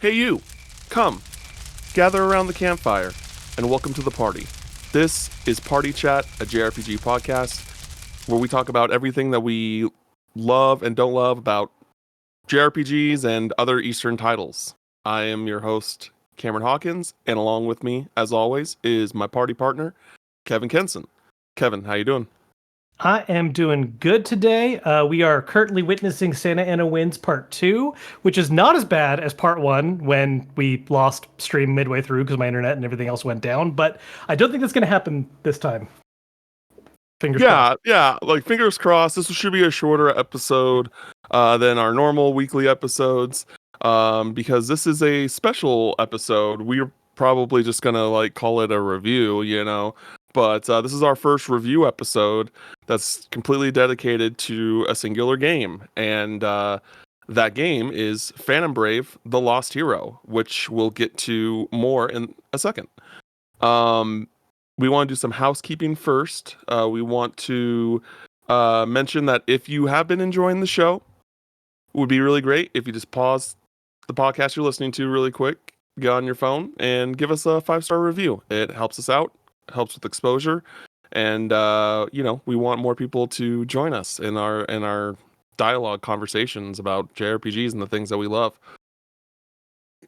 Hey you, come, gather around the campfire, and welcome to the party. This is Party Chat, a JRPG podcast, where we talk about everything that we love and don't love about JRPGs and other Eastern titles. I am your host, Cameron Hawkins, and along with me, as always, is my party partner, Kevin Kenson. Kevin, how you doing? I am doing good today. We are currently witnessing Santa Ana Winds Part 2, which is not as bad as Part 1 when we lost stream midway through because my internet and everything else went down, but I don't think that's going to happen this time. Fingers crossed. Yeah, like fingers crossed. This should be a shorter episode than our normal weekly episodes because this is a special episode. We're probably just gonna like call it a review, but this is our first review episode that's completely dedicated to a singular game, and that game is Phantom Brave: The Lost Hero, which we'll get to more in a second. We want to do some housekeeping first. We want to mention that if you have been enjoying the show, it would be really great if you just pause the podcast you're listening to really quick, get on your phone, and give us a 5-star review. It helps us out, helps with exposure, and we want more people to join us in our dialogue conversations about JRPGs and the things that we love.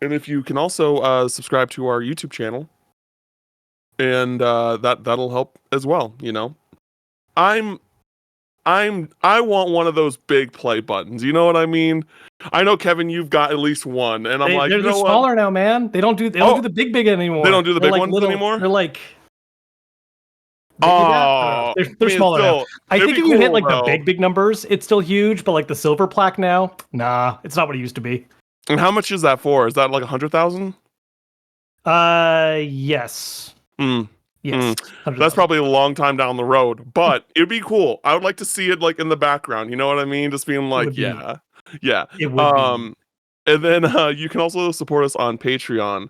And if you can also subscribe to our YouTube channel, and that'll help as well. I want one of those big play buttons. You know what I mean? I know, Kevin, you've got at least one, and I'm like, They're you know what? smaller now, man. They don't do the big anymore. They don't do the They're big like ones little, anymore. They're like Oh, they're smaller now. I think if you hit like though. the big numbers, it's still huge, but like the silver plaque now, nah, it's not what it used to be. And how much is that for? Is that like 100,000? Yes. Mm. Yes. That's probably a long time down the road, but it'd be cool. I would like to see it like in the background. You know what I mean? Just being like, yeah. It would be. And then you can also support us on Patreon,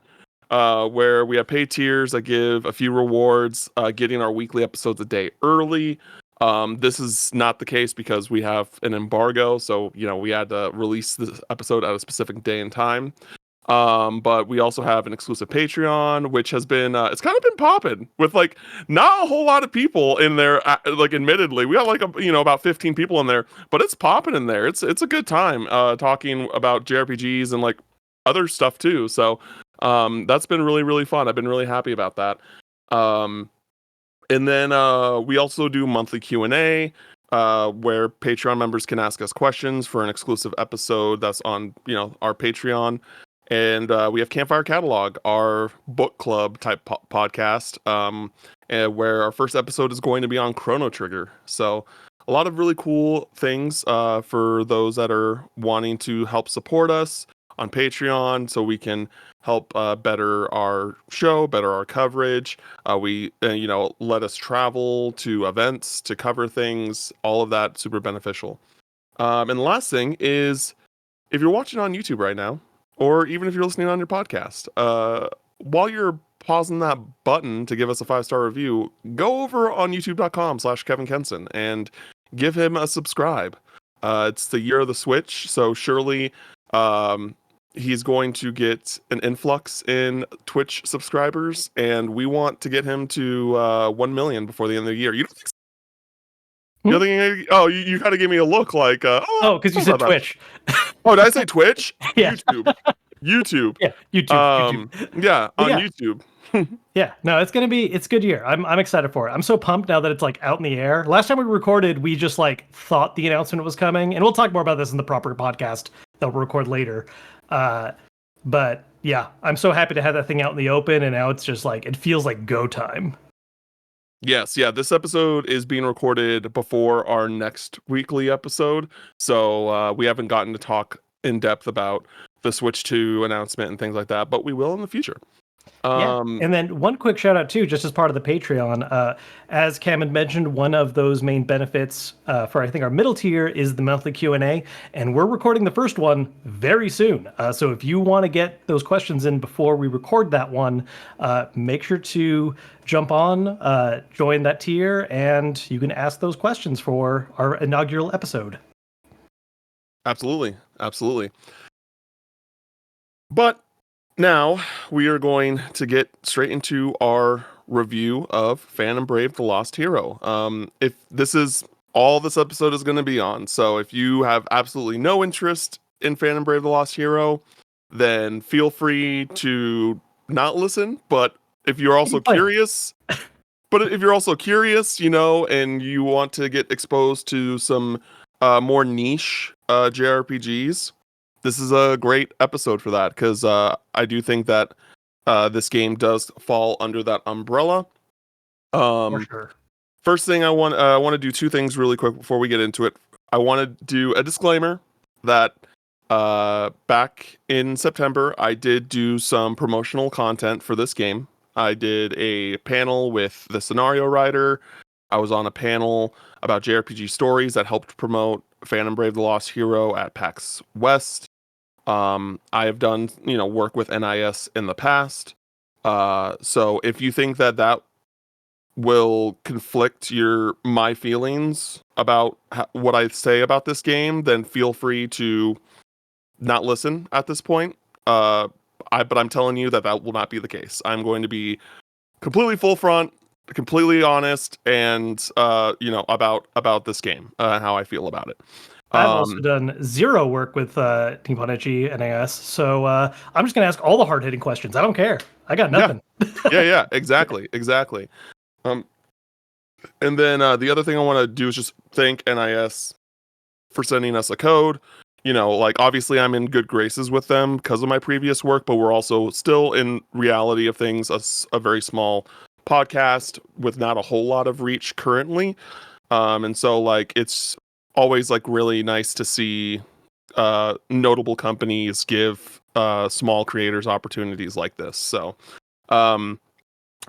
where we have paid tiers that give a few rewards, getting our weekly episodes a day early. This is not the case because we have an embargo, so we had to release this episode at a specific day and time. But we also have an exclusive Patreon, which has been it's kind of been popping with like not a whole lot of people in there. Like, admittedly, we got like about 15 people in there, but it's popping in there. It's a good time talking about JRPGs and like other stuff too. So that's been really, really fun. I've been really happy about that. And then we also do monthly Q&A, where Patreon members can ask us questions for an exclusive episode that's on our Patreon. And we have Campfire Catalog, our book club type podcast, where our first episode is going to be on Chrono Trigger. So a lot of really cool things for those that are wanting to help support us on Patreon, so we can help better our show, better our coverage. We let us travel to events to cover things. All of that super beneficial. And the last thing is, if you're watching on YouTube right now, or even if you're listening on your podcast, while you're pausing that button to give us a 5-star review, go over on youtube.com/Kevin Kenson and give him a subscribe. It's the year of the Switch, so surely he's going to get an influx in Twitch subscribers, and we want to get him to 1 million before the end of the year. You don't think so? You're thinking, you kind of gave me a look like, because you said Twitch. Oh, did I say Twitch? Yeah. YouTube. Yeah, YouTube. Yeah, on YouTube. Yeah, no, it's good year. I'm excited for it. I'm so pumped now that it's like out in the air. Last time we recorded, we just like thought the announcement was coming, and we'll talk more about this in the proper podcast that we'll record later. But yeah, I'm so happy to have that thing out in the open, and now it's just like it feels like go time. Yes, yeah, this episode is being recorded before our next weekly episode, so we haven't gotten to talk in depth about the Switch 2 announcement and things like that, but we will in the future. And then one quick shout out too, just as part of the Patreon, as Cam had mentioned, one of those main benefits for I think our middle tier is the monthly Q&A, and we're recording the first one very soon. So if you want to get those questions in before we record that one, make sure to jump on, join that tier, and you can ask those questions for our inaugural episode. Absolutely. But Now we are going to get straight into our review of Phantom Brave: The Lost Hero. If this is all this episode is going to be on, so if you have absolutely no interest in Phantom Brave: The Lost Hero, then feel free to not listen. But if you're also curious, and you want to get exposed to some more niche JRPGs, this is a great episode for that because I do think that this game does fall under that umbrella. For sure. First thing I want to do two things really quick before we get into it. I want to do a disclaimer that back in September I did do some promotional content for this game. I did a panel with the scenario writer. I was on a panel about JRPG stories that helped promote Phantom Brave: The Lost Hero at PAX West. I have done, work with NIS in the past. So if you think that will conflict my feelings about what I say about this game, then feel free to not listen at this point. But I'm telling you that will not be the case. I'm going to be completely full front, completely honest, and about this game, how I feel about it. I've also done zero work with Nippon Ichi NAS, so I'm just going to ask all the hard-hitting questions. I don't care. I got nothing. Yeah, exactly. And then the other thing I want to do is just thank NIS for sending us a code. Obviously I'm in good graces with them because of my previous work, but we're also still in reality of things, a very small podcast with not a whole lot of reach currently. And so it's always really nice to see notable companies give small creators opportunities like this. So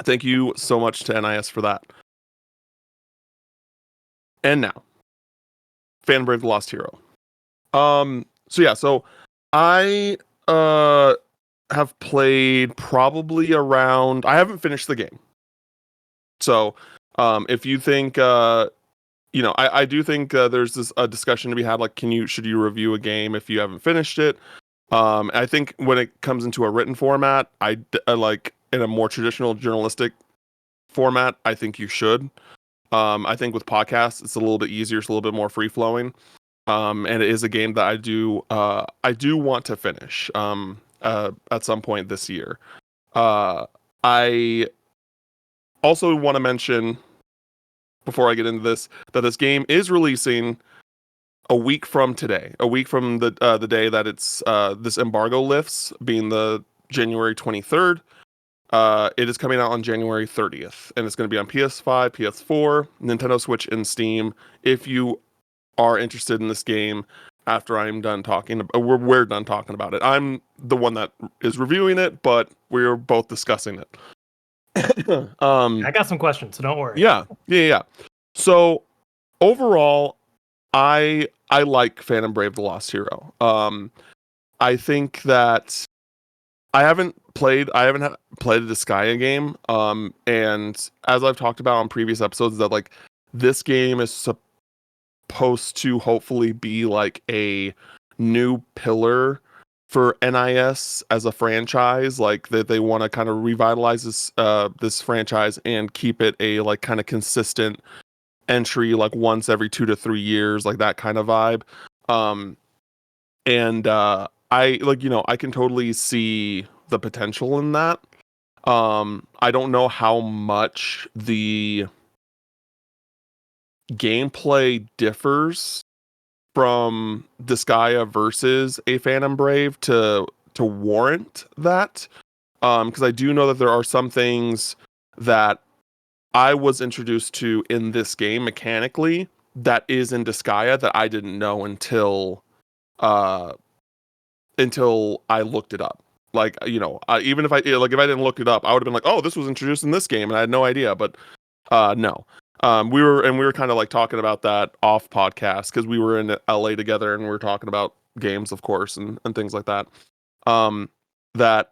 thank you so much to NIS for that. And now, Phantom Brave: The Lost Hero. So I have played probably around. I haven't finished the game. So if you think I do think there's a discussion to be had, like should you review a game if you haven't finished it? I think when it comes into a written format, I like in a more traditional journalistic format, I think you should. I think with podcasts, it's a little bit easier, it's a little bit more free flowing. And it is a game that I do want to finish at some point this year. I also want to mention before I get into this that this game is releasing a week from today, a week from the day that it's this embargo lifts, being the January 23rd. It is coming out on January 30th, and it's going to be on PS5, PS4, Nintendo Switch, and Steam. If you are interested in this game, after I'm done talking, we're done talking about it. I'm the one that is reviewing it, but we're both discussing it. I got some questions, so don't worry. Yeah. So overall, I like Phantom Brave: The Lost Hero. I think that I haven't played a Disgaea game. And as I've talked about on previous episodes, that this game is supposed to hopefully be a new pillar for NIS as a franchise, that they want to kind of revitalize this franchise and keep it a kind of consistent entry, once every 2 to 3 years, that kind of vibe. And I can totally see the potential in that. I don't know how much the gameplay differs from Disgaea versus a Phantom Brave to warrant that. Because I do know that there are some things that I was introduced to in this game mechanically that is in Disgaea that I didn't know until I looked it up. Even if I didn't look it up, I would have been like, "Oh, this was introduced in this game," and I had no idea. But no, we were kind of talking about that off podcast because we were in LA together and we were talking about games, of course, and things like that. That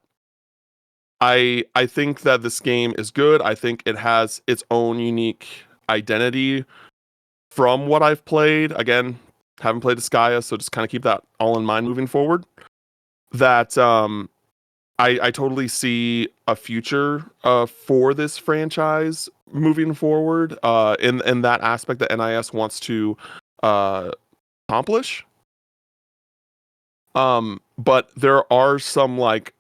I think that this game is good. I think it has its own unique identity from what I've played. Again, haven't played Disgaea, so just kind of keep that all in mind moving forward. That I totally see a future for this franchise moving forward in that aspect that NIS wants to accomplish. But there are some like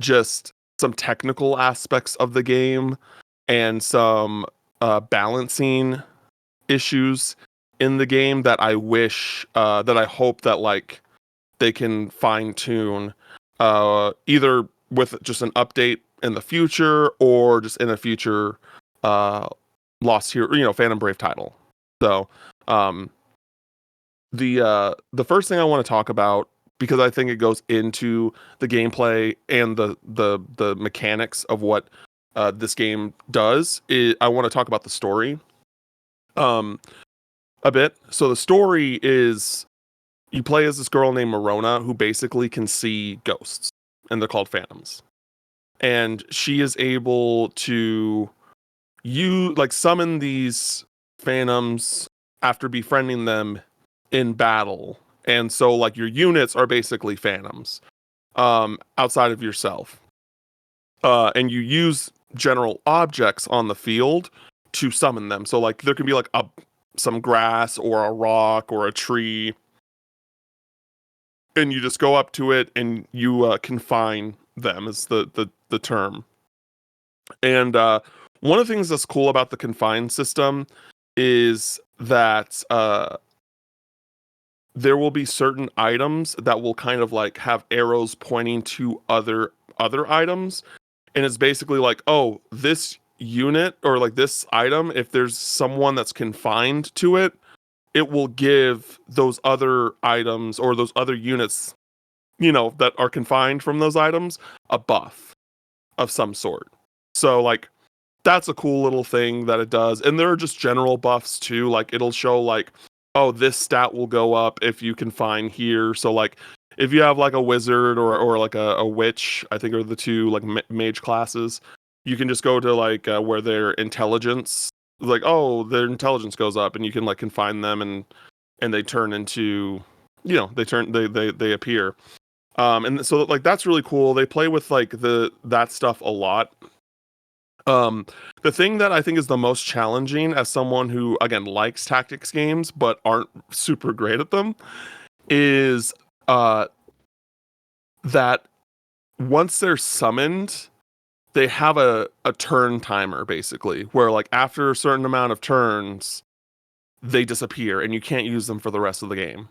just some technical aspects of the game and some balancing issues in the game that I wish that I hope that like they can fine tune either with just an update in the future or just in a future uh Lost Hero, Phantom Brave title. So the first thing I want to talk about, because I think it goes into the gameplay and the mechanics of what this game does, is I want to talk about the story um a bit. So the story is you play as this girl named Morona who basically can see ghosts, and they're called phantoms. And she is able to summon these phantoms after befriending them in battle. And so like your units are basically phantoms outside of yourself. And you use general objects on the field to summon them. So like there can be like some grass or a rock or a tree, and you just go up to it and you confine them is the term. And one of the things that's cool about the confine system is that there will be certain items that will kind of like have arrows pointing to other items, and it's basically like, oh, this unit or like this item, if there's someone that's confined to it, it will give those other items or those other units, that are confined from those items, a buff of some sort. So like that's a cool little thing that it does. And there are just general buffs too. Like it'll show like, oh, this stat will go up if you confine here. So like if you have like a wizard or like a witch, I think are the two like mage classes, you can just go to like where their intelligence, like, oh, their intelligence goes up, and you can like confine them, and they turn into, they appear. And so like that's really cool. They play with like that stuff a lot. The thing that I think is the most challenging as someone who again likes tactics games but aren't super great at them is that once they're summoned, they have a turn timer basically, where like after a certain amount of turns, they disappear and you can't use them for the rest of the game.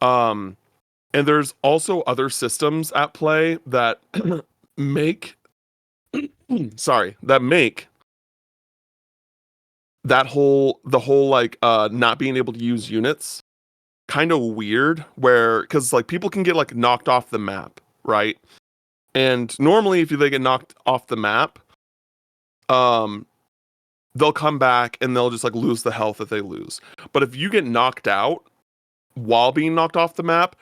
And there's also other systems at play that make make the whole like not being able to use units kind of weird, where because like people can get like knocked off the map, right? And normally if they get knocked off the map, um they'll come back and they'll just like lose the health that they lose. But if you get knocked out while being knocked off the map,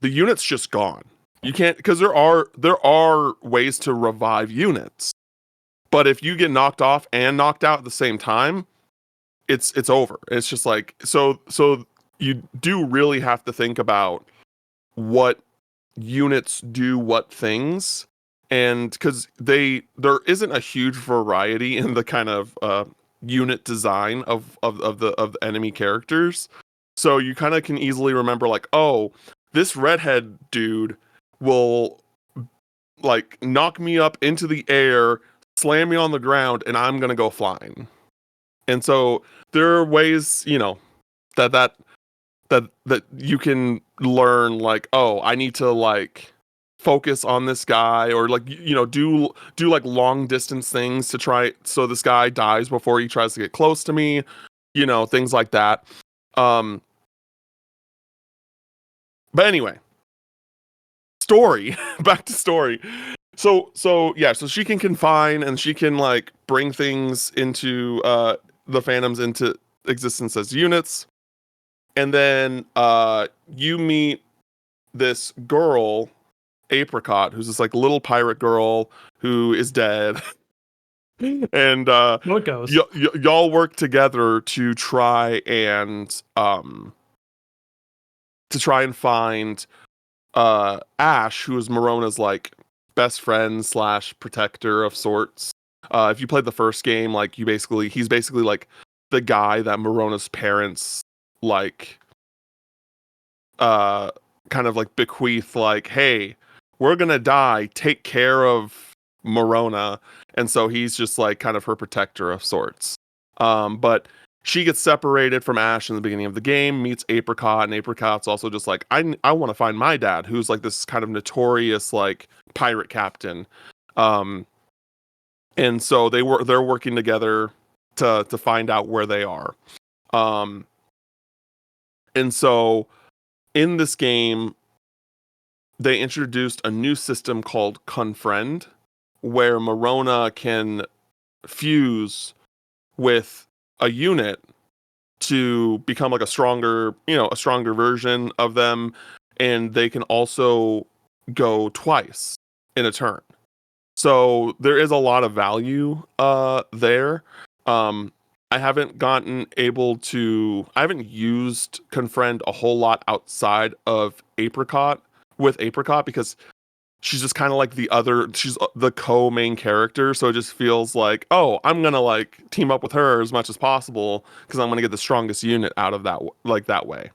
the unit's just gone. You can't, because there are ways to revive units. But if you get knocked off and knocked out at the same time, it's over. It's just like so you do really have to think about what units do what things, and because there isn't a huge variety in the kind of unit design of the enemy characters. So you kind of can easily remember like, oh, this redhead dude will like knock me up into the air, slam me on the ground, and I'm gonna go flying. And so there are ways, that you can learn like, oh, I need to like focus on this guy, or like, do like long distance things to try so this guy dies before he tries to get close to me, things like that. But anyway, story, back to story. So yeah, so she can confine and she can like bring things into the phantoms into existence as units. And then you meet this girl, Apricot, who's this like little pirate girl who is dead. And It goes. y'all work together to try and find Ash, who is Morona's like best friend slash protector of sorts. If you played the first game, like he's basically like the guy that Morona's parents like kind of like bequeath, like, hey, we're gonna die, take care of Morona. And so he's just like kind of her protector of sorts. But she gets separated from Ash in the beginning of the game, meets Apricot, and Apricot's also just like, I want to find my dad, who's like this kind of notorious like pirate captain. And so they're working together to find out where they are. And so in this game, they introduced a new system called Confriend, where Morona can fuse with a unit to become like a stronger version of them, and they can also go twice in a turn. So there is a lot of value there. I haven't used Confriend a whole lot outside of Apricot because she's just kind of like she's the co-main character, so it just feels like, oh, I'm gonna like team up with her as much as possible because I'm gonna get the strongest unit out of that way.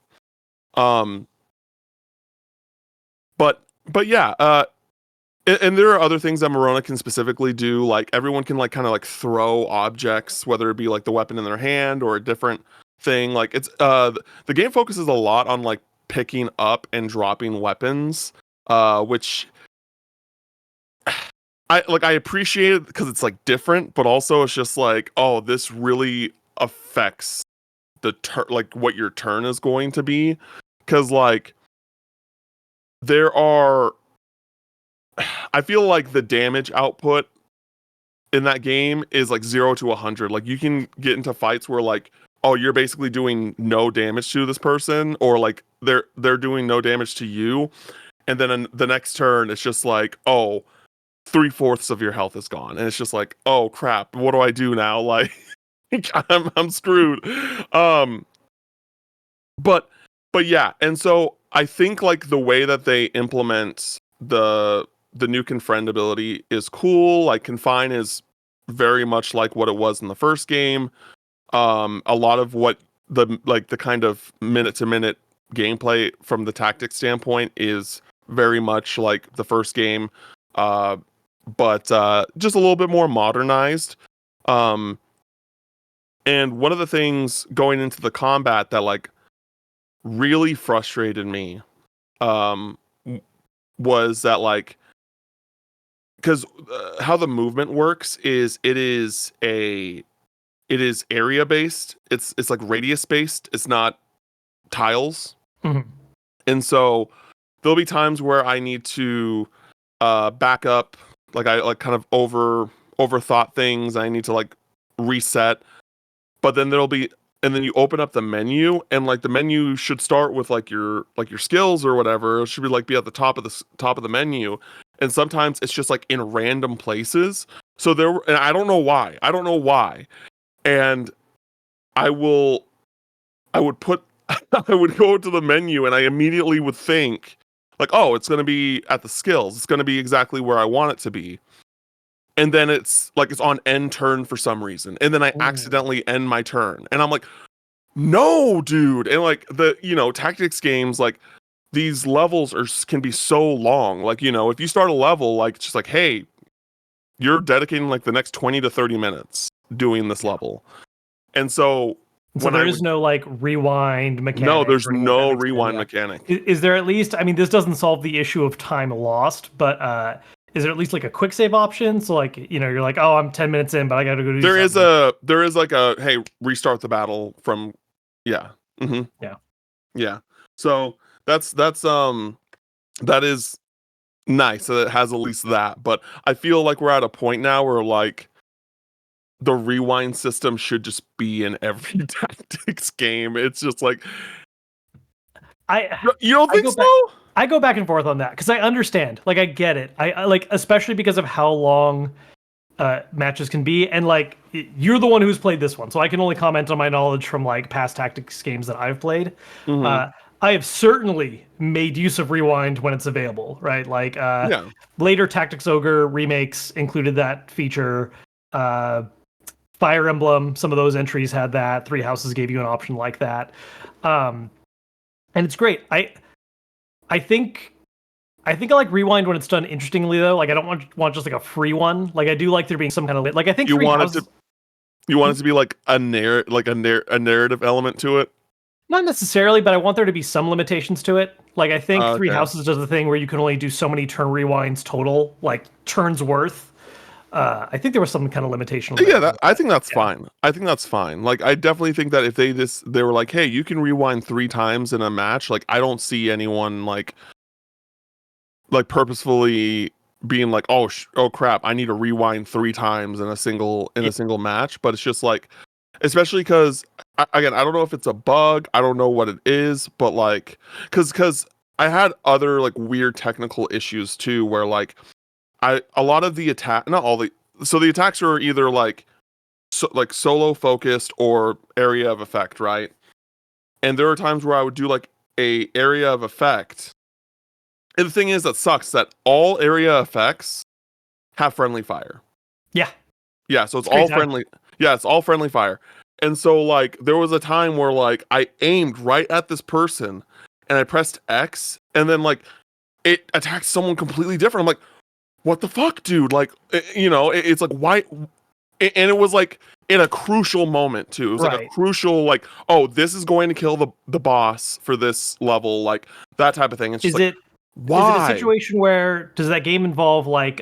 But yeah, and there are other things that Morona can specifically do. Like everyone can like kind of like throw objects, whether it be like the weapon in their hand or a different thing. Like it's the game focuses a lot on like picking up and dropping weapons, which I appreciate it because it's like different, but also it's just like, oh, this really affects the like what your turn is going to be, because like I feel like the damage output in that game is like 0 to 100. Like you can get into fights where like, oh, you're basically doing no damage to this person, or like they're doing no damage to you, and then in the next turn it's just like, oh, 3/4 of your health is gone, and it's just like, oh crap, what do I do now? Like I'm screwed. But yeah, and so I think like the way that they implement the new Confriend ability is cool. Like Confine is very much like what it was in the first game. A lot of what the kind of minute to minute gameplay from the tactics standpoint is very much like the first game, but just a little bit more modernized. And one of the things going into the combat that like really frustrated me was that like, because how the movement works is it is area based. It's like radius based. It's not tiles. Mm-hmm. And so there'll be times where I need to back up, like I like kind of overthought things. I need to like reset. But then then you open up the menu, and like the menu should start with like your skills or whatever. It should be at the top of the menu. And sometimes it's just like in random places. So and I don't know why. And I would put I would go to the menu, and I immediately would think like, oh, it's going to be at the skills. It's going to be exactly where I want it to be. And then it's like it's on end turn for some reason. And then I accidentally end my turn. And I'm like, no, dude. And like tactics games, like these levels can be so long. Like, if you start a level, like it's just like, hey, you're dedicating like the next 20 to 30 minutes doing this level. And so there is no like rewind mechanic. No, there's no rewind mechanic. Is there at least, I mean, this doesn't solve the issue of time lost, but is there at least like a quick save option? So like, you're like, oh, I'm 10 minutes in, but I got to go do something. There is like a, hey, restart the battle from, yeah. Mm-hmm. Yeah. Yeah. So that is nice that it has at least that, but I feel like we're at a point now where like the rewind system should just be in every tactics game. It's just like, you don't think so? I go back and forth on that because I understand, like I get it. I like, especially because of how long matches can be, and like you're the one who's played this one, so I can only comment on my knowledge from like past tactics games that I've played. Mm-hmm. I have certainly made use of rewind when it's available, right? Like Yeah. later Tactics Ogre remakes included that feature. Uh, Fire Emblem, some of those entries had that. Three Houses gave you an option like that, and it's great. I think I think I like rewind when it's done interestingly though. Like I don't want just like a free one. Like I do like there being some kind of like I think You Three want it Houses. to you want it to be like a narrative element to it. Not necessarily, but I want there to be some limitations to it. Like I think Three Okay. Houses does the thing where you can only do so many turn rewinds total, like turns worth. I think there was some kind of limitation on Yeah, that. I think that's Yeah. fine. I think that's fine. Like, I definitely think that if they were like, hey, you can rewind 3 times in a match. Like, I don't see anyone like purposefully being like, oh crap, I need to rewind 3 times in Yeah. a single match. But it's just like, especially because again, I don't know if it's a bug. I don't know what it is, but like, because I had other like weird technical issues too, where like a lot of the attack, not all the, so the attacks are either like solo focused or area of effect, right? And there are times where I would do like a area of effect. And the thing is that sucks that all area effects have friendly fire. Yeah. Yeah, so it's It's great all time. friendly. Yeah, it's all friendly fire. And so like there was a time where like I aimed right at this person and I pressed X and then like it attacked someone completely different. I'm like, what the fuck, dude? Like, it's like why? And it was like in a crucial moment too. It was like a Right. crucial like, oh, this is going to kill the boss for this level, like that type of thing. It's just Is like, it is it a why? situation where does that game involve like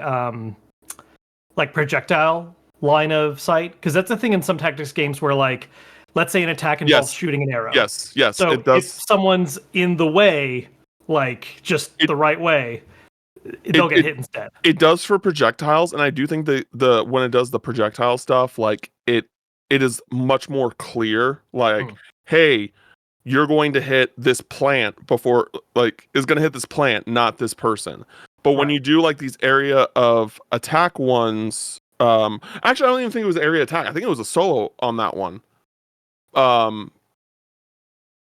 projectile line of sight? Because that's the thing in some tactics games where like let's say an attack involves Yes, shooting an arrow. yes, So it if does. someone's in the way, like just It the right way, it they'll get it hit instead. it does for projectiles, and I do think the when it does the projectile stuff, like it is much more clear. Like, Mm, hey, you're going to hit this plant before, like, is going to hit this plant, not this person. But when right. you do like these area of attack ones, actually, I don't even think it was area attack. I think it was a solo on that one. Um,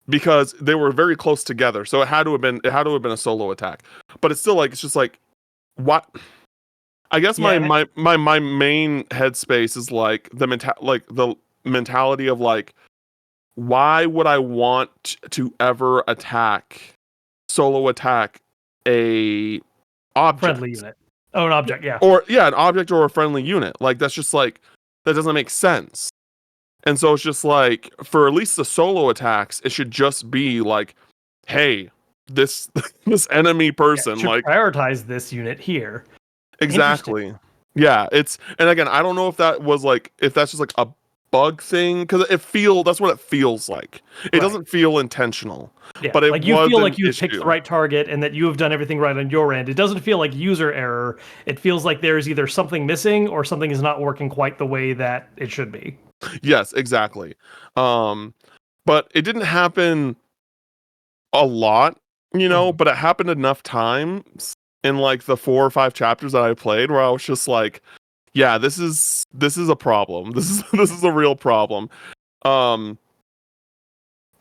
because they were very close together, so it had to have been a solo attack. But it's still like it's just like what. I guess Yeah, and my main headspace is like the mentality of like, why would I want to ever solo attack a friendly object? unit. Oh, an object, yeah. Or yeah, an object or a friendly unit. Like that's just like that doesn't make sense. And so it's just like for at least the solo attacks, it should just be like, hey, this this enemy Yeah, person, should like prioritize this unit here. Interesting. exactly. Yeah, and again, I don't know if that's just like a bug thing because that's what it feels like. It Right. doesn't feel intentional, Yeah. but it Like you was feel an like you've picked the issue. right target and that you have done everything right on your end. It doesn't feel like user error. It feels like there is either something missing or something is not working quite the way that it should be. Yes, exactly. Um, but it didn't happen a lot, Mhm. but it happened enough times in like the 4 or 5 chapters that I played where I was just like, yeah, this is a problem. This is a real problem. Um,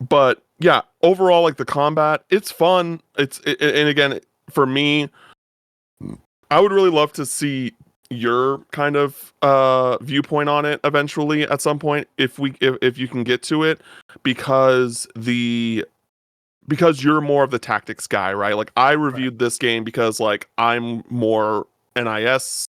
but yeah, overall, like the combat, it's fun. And again, for me, I would really love to see your kind of viewpoint on it eventually at some point if you can get to it because you're more of the tactics guy, right? Like I Right. reviewed this game because like I'm more NIS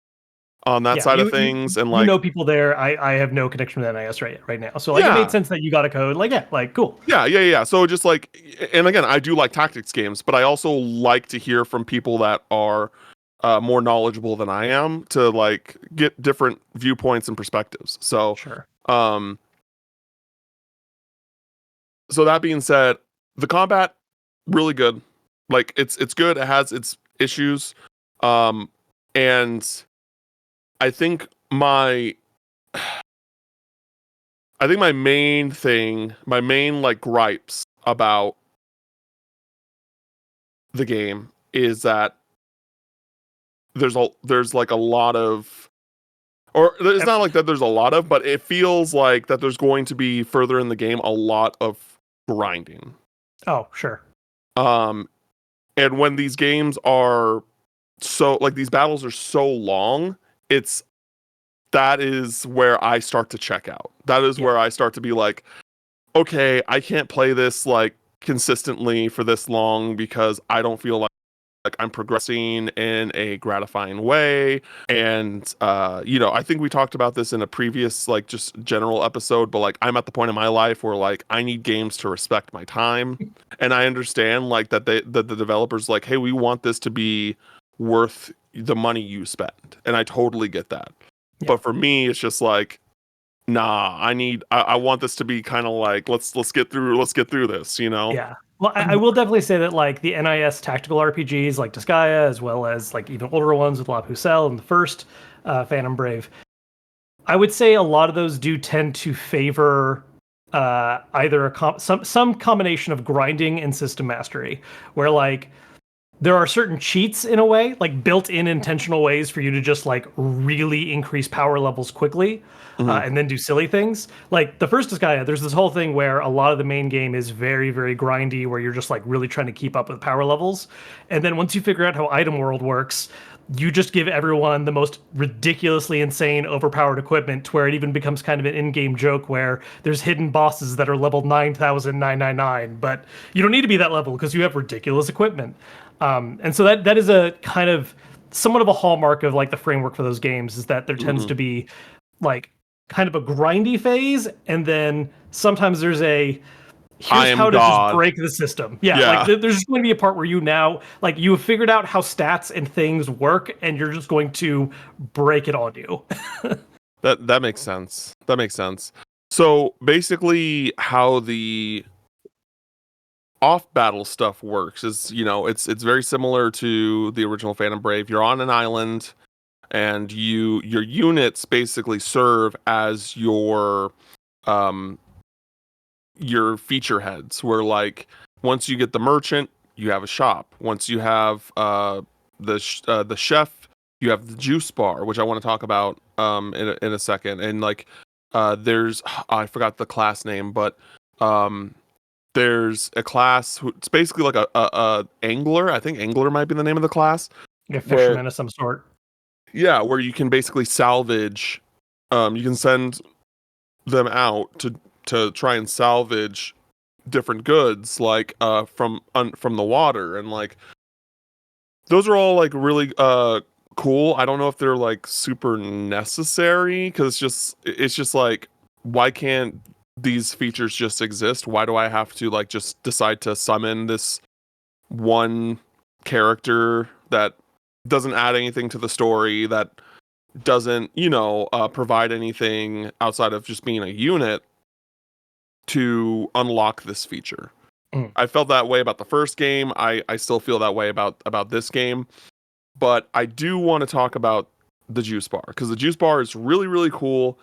on that Yeah, side of you things and you like know people there. I have no connection with NIS right now. So like it made yeah. sense that you got a code. Like yeah, like cool. Yeah. So just like, and again, I do like tactics games, but I also like to hear from people that are more knowledgeable than I am to like get different viewpoints and perspectives. Sure. Um, so that being said, the combat really good. Like it's good. It has its issues, um, and I think my main like gripes about the game is that there's like a lot of or it's Yep. not like that there's a lot of, but it feels like that there's going to be further in the game a lot of grinding. Oh, sure. Um, and when these games are so like these battles are so long, that is where I start to check out. That is Yeah. where I start to be like, okay, I can't play this like consistently for this long because I don't feel like I'm progressing in a gratifying way. And I think we talked about this in a previous like just general episode, but like I'm at the point in my life where like I need games to respect my time. And I understand like that the developers like, hey, we want this to be worth the money you spend. And I totally get that. Yeah. But for me, it's just like, nah, I want this to be kind of like let's get through this, you know? Yeah. Well, I will definitely say that like the NIS tactical RPGs like Disgaea, as well as like even older ones with La Pucelle and the first Phantom Brave, I would say a lot of those do tend to favor either some combination of grinding and system mastery, where like there are certain cheats in a way, like built-in intentional ways for you to just like really increase power levels quickly, Mhm. and then do silly things. Like the first Disgaea, there's this whole thing where a lot of the main game is very, very grindy, where you're just like really trying to keep up with power levels. And then once you figure out how item world works, you just give everyone the most ridiculously insane overpowered equipment to where it even becomes kind of an in-game joke where there's hidden bosses that are level 9,999, but you don't need to be that level because you have ridiculous equipment. And so that is a kind of somewhat of a hallmark of like the framework for those games is that there tends Mhm. to be like kind of a grindy phase, and then sometimes there's a I here's am how to just God. break the system. Yeah, like Yeah. there's just going to be a part where you now like you have figured out how stats and things work, and you're just going to break it on you. That makes sense. That makes sense. So basically how the off battle stuff works is, it's very similar to the original Phantom Brave. You're on an island and your units basically serve as um your feature heads where like once you get the merchant, you have a shop. Once you have the chef, you have the juice bar, which I want to talk about in a second. And like there's I forgot the class name, but um there's a class it's basically like a angler. I think angler might be the name of the class Like a where fisherman of some sort. yeah, where you can basically salvage you can send them out to try and salvage different goods like from the water, and like those are all like really cool. I don't know if they're like super necessary because it's just like why can't these features just exist? Why do I have to like just decide to summon this one character that doesn't add anything to the story, that doesn't provide anything outside of just being a unit to unlock this feature? Mm. I felt that way about the first game. I still feel that way about this game. But I do want to talk about the juice bar because the juice bar is really, really cool.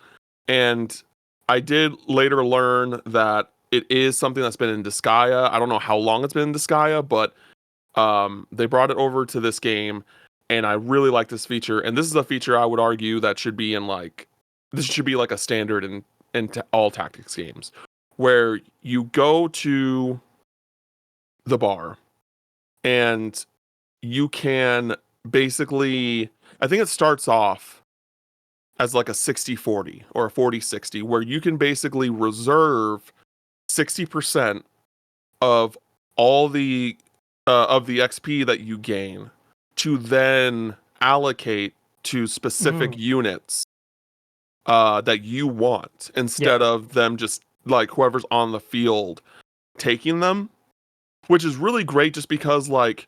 And I did later learn that it is something that's been in Disgaea. I don't know how long it's been in Disgaea, but they brought it over to this game, and I really like this feature. And this is a feature I would argue that should be in like this should be like a standard in all tactics games, where you go to the bar and you can basically, I think it starts off as like a 60-40 or a 40-60, where you can basically reserve 60% of all the XP that you gain to then allocate to specific Mm. units that you want, Yeah. instead of them just like whoever's on the field taking them, which is really great just because like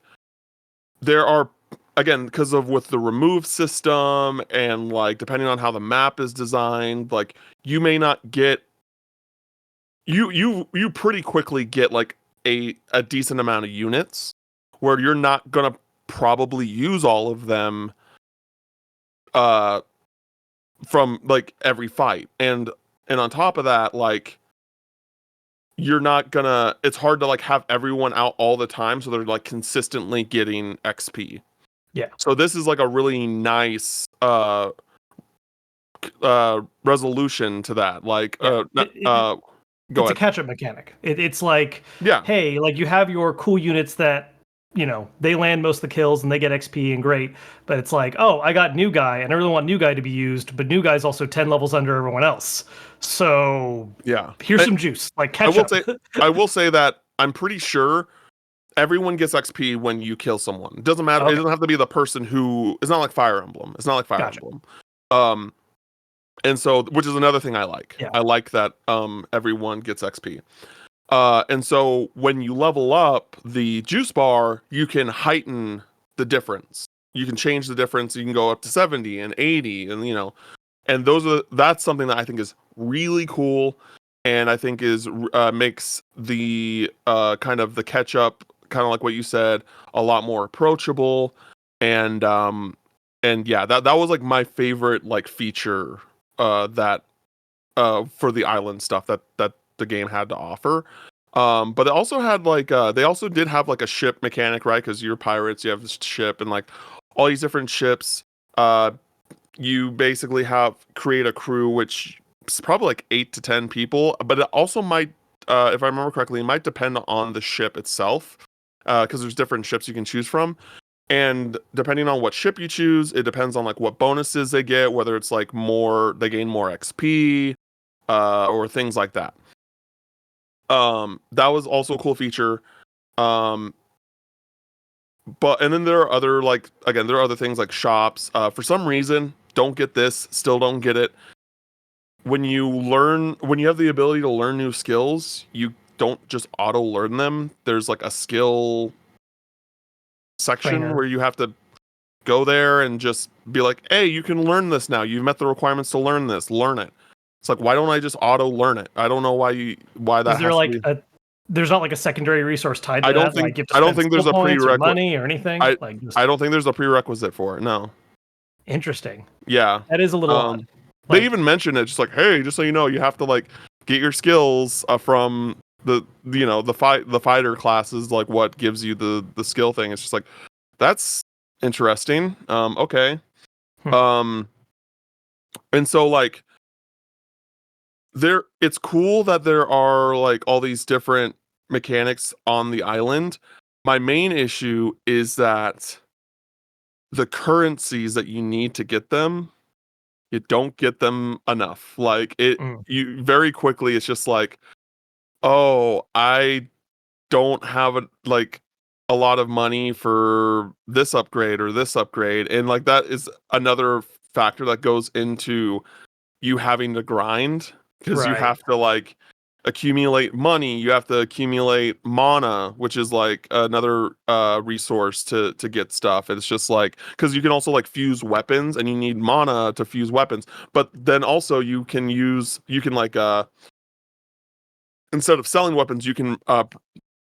there are, again, because of with the remove system and like depending on how the map is designed, like you may not get you pretty quickly get like a decent amount of units where you're not gonna probably use all of them uh from like every fight. And on top of that, like you're not gonna it's hard to like have everyone out all the time so they're like consistently getting XP. Yeah. So this is like a really nice resolution to that. Like Yeah. Go it's a ahead. catch-up mechanic. It's like, Yeah. hey, like you have your cool units that they land most of the kills and they get XP and great, but it's like, oh, I got new guy and I really want new guy to be used, but new guy's also 10 levels under everyone else. So Yeah. here's some juice, like catch up. I will say that I'm pretty sure everyone gets XP when you kill someone. It doesn't matter. It Okay, doesn't have to be the person who. It's not like Fire Emblem. It's not like Fire gotcha. Emblem. Um, and so, which is another thing I like. Yeah. I like that everyone gets XP. And so when you level up the juice bar, you can heighten the difference. You can change the difference. You can go up to 70 and 80, and and that's something that I think is really cool, and I think is makes the kind of the catch up, kind of like what you said, a lot more approachable, and yeah, that was like my favorite like feature that for the island stuff that the game had to offer. But it also had like they also did have like a ship mechanic, right? Because you're pirates, you have this ship and like all these different ships. You basically have create a crew, which is probably like 8 to 10 people, but it also might, if I remember correctly, it might depend on the ship itself, because there's different ships you can choose from. And depending on what ship you choose, it depends on like what bonuses they get, whether it's like they gain more XP, or things like that. That was also a cool feature. Um, but and then there are other like again there are other things like shops. For some reason, don't get this, still don't get it. When you have the ability to learn new skills, you don't just auto learn them. There's like a skill section Trainer. where you have to go there and just be like, hey, you can learn this now. You've met the requirements to learn this. Learn it. It's like, why don't I just auto learn it? I don't know why Is that there has to like be. there's not like a secondary resource tied I to don't that, think like you have to I don't spend think skill there's a points or prerequisite. money or anything? I Like just I don't think there's a prerequisite for it. No. interesting. Yeah. That is a little odd. They Like, even mention it, just like, hey, just so you know, you have to like get your skills from the fighter classes, like what gives you the skill thing. It's just like, that's interesting. Okay. hmm, Um, and so like it's cool that there are like all these different mechanics on the island. My main issue is that the currencies that you need to get them, you don't get them enough. Like mm, you very quickly, it's just like, oh, I don't have a lot of money for this upgrade or this upgrade, and like that is another factor that goes into you having to grind, because you right. have to like accumulate money, you have to accumulate mana, which is like another resource to get stuff. It's just like, because you can also like fuse weapons and you need mana to fuse weapons, but then also you can like instead of selling weapons, you can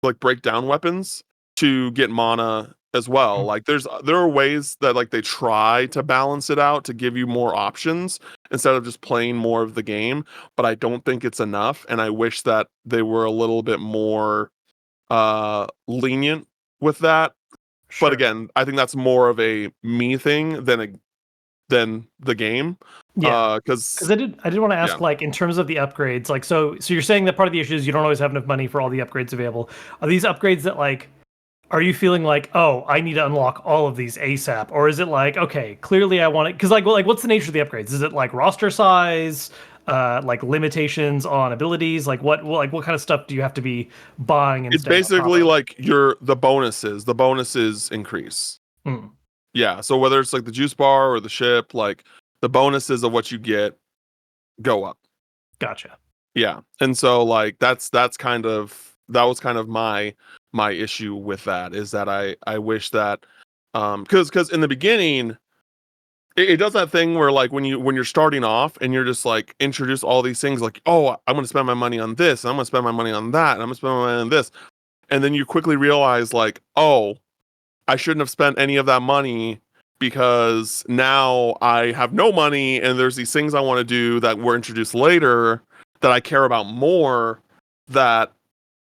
like break down weapons to get mana as well. Mm, Like there are ways that like they try to balance it out to give you more options instead of just playing more of the game, but I don't think it's enough, and I wish that they were a little bit more lenient with that. But sure. again, I think that's more of a me thing than the game. Yeah. Because Cuz I did want to yeah. ask, like, in terms of the upgrades, like, so you're saying that part of the issue is you don't always have enough money for all the upgrades available. Are these upgrades that, like, are you feeling like, oh, I need to unlock all of these ASAP, or is it like, okay, clearly I want it? Because like what's the nature of the upgrades? Is it like roster size, like limitations on abilities? Like what kind of stuff do you have to be buying and It's staying on top basically of? like the bonuses increase. Hmm, Yeah, so whether it's like the juice bar or the ship, like the bonuses of what you get go up. gotcha. Yeah. And so like that was kind of my issue with that, is that I wish that cuz in the beginning it does that thing where like when you're starting off and you're just like introduce all these things like, oh, I'm going to spend my money on this, and I'm going to spend my money on that, and I'm going to spend my money on this. And then you quickly realize like, oh, I shouldn't have spent any of that money, because now I have no money and there's these things I want to do that were introduced later that I care about more, that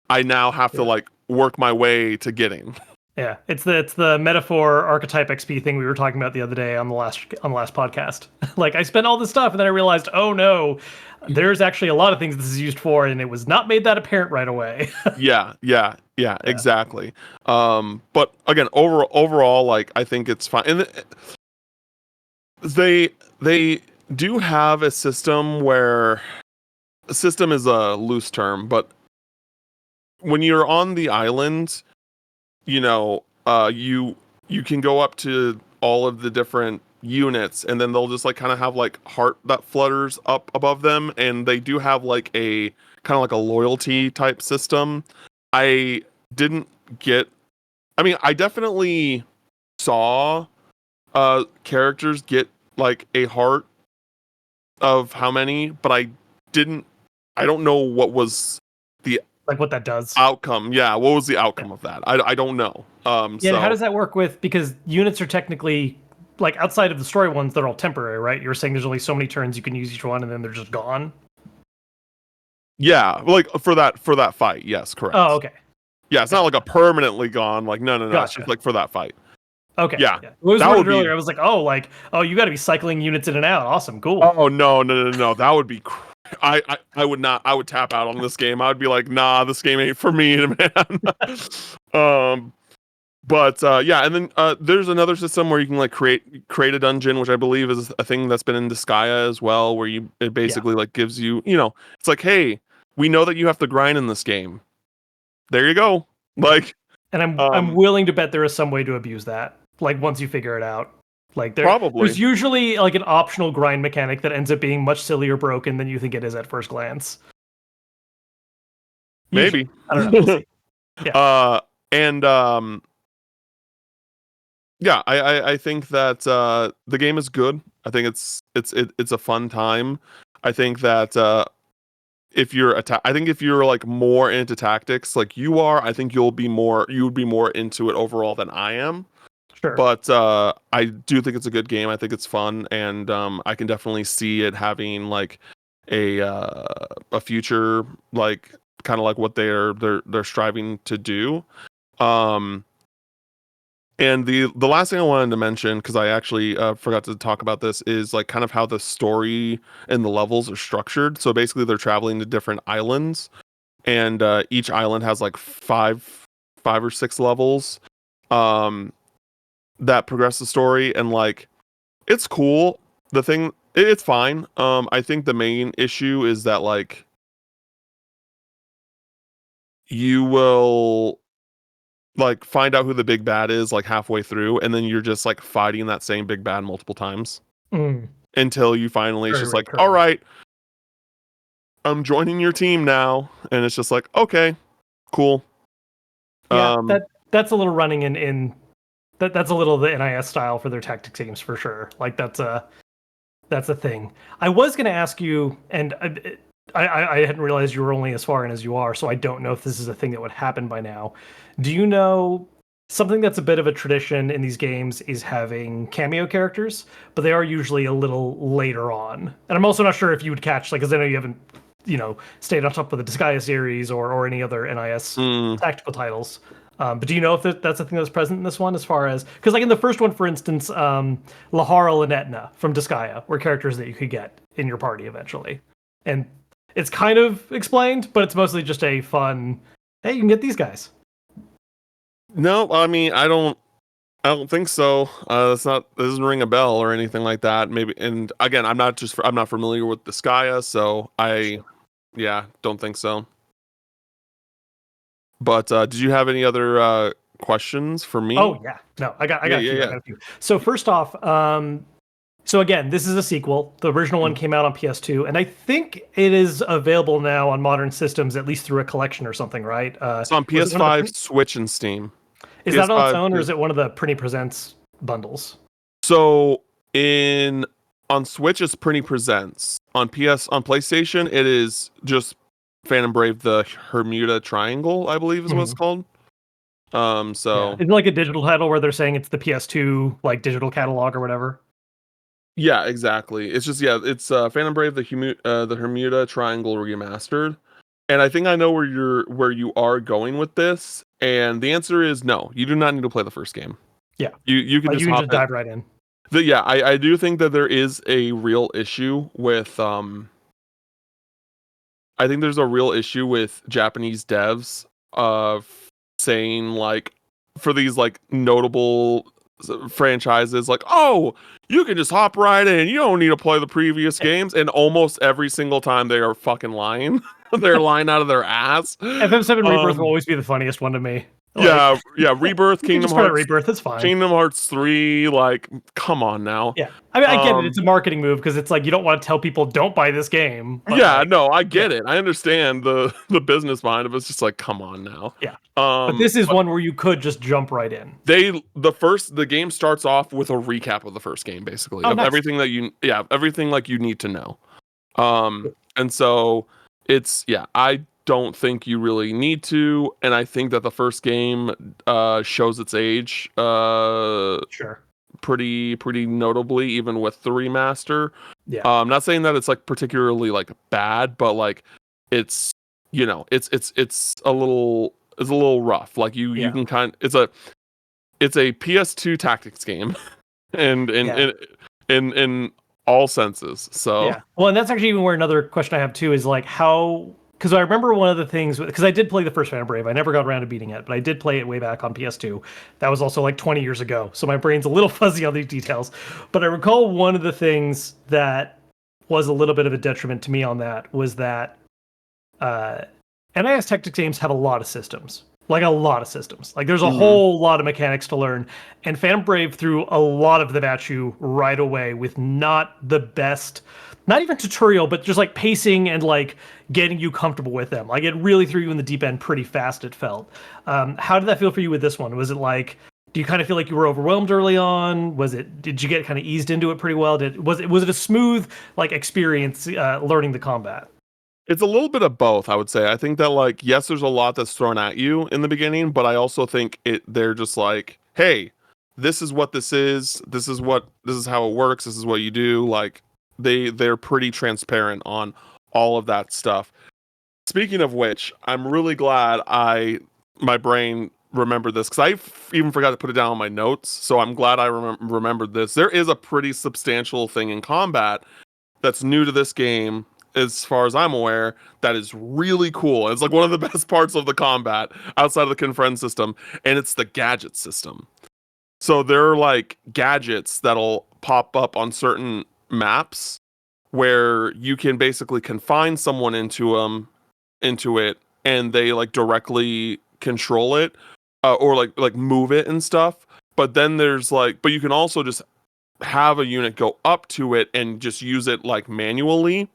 I now have to Yeah. like work my way to getting. Yeah, it's the metaphor archetype XP thing we were talking about the other day on the last podcast. Like I spent all this stuff and then I realized, oh no, there's actually a lot of things this is used for, and it was not made that apparent right away. Yeah, Yeah. exactly. But again, overall, like I think it's fine. And they do have a system where a system is a loose term, but when you're on the island, you know, you can go up to all of the different units, and then they'll just like kind of have like heart that flutters up above them, and they do have like a kind of like a loyalty type system. I didn't get. I mean, I definitely saw characters get like a heart of how many, but didn't. I don't know what was the Like what that does. outcome. Yeah, what was the Yeah. outcome of that? I don't know. Yeah, and how So does that work with, because units are technically like outside of the story ones, they're all temporary, right? You're saying there's only so many turns you can use each one and then they're just gone. yeah, like for that fight, yes, Oh, correct. okay. Yeah, it's not like a permanently gone. Like no, it's just Gotcha. like for that fight. Okay. Yeah, Yeah. It was that would worded be. earlier. I was like, oh, you got to be cycling units in and out. Awesome. Cool. Oh no, that would be. I would not. I would tap out on this game. I would be like, nah, this game ain't for me, man. um, but yeah, and then there's another system where you can like create a dungeon, which I believe is a thing that's been in Disgaea as well, where it Yeah. basically like gives you, you know, it's like, hey, we know that you have to grind in this game. There you go. Yeah. Like, And I'm um, willing to bet there is some way to abuse that. Like once you figure it out. Like there's probably, usually like an optional grind mechanic that ends up being much sillier broken than you think it is at first glance. Usually. maybe. I don't know. We'll see. Yeah. uh, and yeah, I think that the game is good. I think it's a fun time. I think that I think if you're like more into tactics like you are, I think you would be more into it overall than I am. Sure. But I do think it's a good game. I think it's fun, and I can definitely see it having like a future, like kind of like what they're striving to do. Um, and the last thing I wanted to mention, because I actually forgot to talk about this, is like kind of how the story and the levels are structured. So basically, they're traveling to different islands, and each island has like five or six levels um, that progress the story, and like it's cool. It's fine. I think the main issue is that like you will like find out who the big bad is like halfway through, and then you're just like fighting that same big bad multiple times Mm. until you finally it's Very just like, all recurring. right, I'm joining your team now, and it's just like, okay, cool. Yeah, um that's a little running in that's a little the NIS style for their tactics games for sure. Like that's a thing. I was going to ask you, and I hadn't realized you were only as far in as you are, so I don't know if this is a thing that would happen by now. Do you know something that's a bit of a tradition in these games is having cameo characters, but they are usually a little later on. And I'm also not sure if you would catch, like, because I know you haven't, stayed on top of the Disgaea series or any other NIS mm, tactical titles. But do you know if that's a thing that's present in this one, as far as, because like in the first one, for instance, Laharl and Etna from Disgaea were characters that you could get in your party eventually, and it's kind of explained, but it's mostly just a fun, hey, you can get these guys. no, I mean, I don't think so. It's not. It doesn't ring a bell or anything like that. Maybe. And again, I'm not familiar with the Skya, so yeah, don't think so. But did you have any other questions for me? Oh yeah, no, I Yeah, got a yeah, few. I yeah. got a few. So first off, so again, this is a sequel. The original one Mhm. came out on PS2, and I think it is available now on modern systems, at least through a collection or something, right? It's on Was it one of PS5, Switch, and Steam. is that on its PS5. own, or is it one of the Prinny Presents bundles? So in on Switch, it's Pretty Presents. On PlayStation, it is just Phantom Brave: The Bermuda Triangle, I believe is what it's Mhm. called. Yeah, So is it like a digital title where they're saying it's the PS2 like digital catalog or whatever? yeah, exactly. It's just it's Phantom Brave: The Bermuda Triangle remastered. And I think I know where you are going with this. And the answer is no. You do not need to play the first game. Yeah, You can like just you can hop just in. dive right in. Yeah, I do think that there is a real issue with I think there's a real issue with Japanese devs of saying like for these like notable franchises like, "Oh, you can just hop right in. You don't need to play the previous games." And almost every single time they are fucking lying. They're lying out of their ass. FM7 Rebirth will always be the funniest one to me. Like, Yeah, Rebirth, you can Kingdom just start at Hearts, Rebirth. It's fine. Kingdom Hearts 3, like come on now. Yeah, I mean, I get it. It's Um a marketing move because it's like you don't want to tell people don't buy this game, but yeah, like, no, I yeah, get it. I understand the business behind it. It's just like, come on now. yeah. But this is one where you could just jump right in. The game starts off with a recap of the first game, basically, Oh, of nice. everything everything like you need to know. And so I don't think you really need to, and I think that the first game shows its age Sure. pretty notably, even with the remaster. Yeah. Not saying that it's like particularly like bad, but like it's it's a little rough. Like you can it's a PS2 tactics game, and in all senses. So Yeah. Well, and that's actually even where another question I have too is like how, because I remember one of the things, because I did play the first Phantom Brave. I never got around to beating it, but I did play it way back on PS2. That was also like 20 years ago. So my brain's a little fuzzy on these details. But I recall one of the things that was a little bit of a detriment to me on that was that uh, NIS Tactics games have a lot of systems. Like a lot of systems. Like there's a whole lot of mechanics to learn. And Phantom Brave threw a lot of them at you right away with not the best, not even tutorial, but just like pacing and like getting you comfortable with them. Like it really threw you in the deep end pretty fast, it felt. How did that feel for you with this one? Was it like, do you kind of feel like you were overwhelmed early on? Did you get kind of eased into it pretty well? Was it a smooth like experience learning the combat? it's a little bit of both, I would say. I think that like yes, there's a lot that's thrown at you in the beginning, but I also think they're just like, hey, this is what this is. This is how it works. This is what you do. Like they're pretty transparent on all of that stuff. Speaking of which, I'm really glad my brain remembered this because even forgot to put it down on my notes. So I'm glad I remembered this. There is a pretty substantial thing in combat that's new to this game, as far as I'm aware, that is really cool. It's like one of the best parts of the combat outside of the confriend system, and it's the gadget system. So there are like gadgets that'll pop up on certain maps where you can basically confine someone into it, and they like directly control it, or like move it and stuff. But then but you can also just have a unit go up to it and just use it like manually.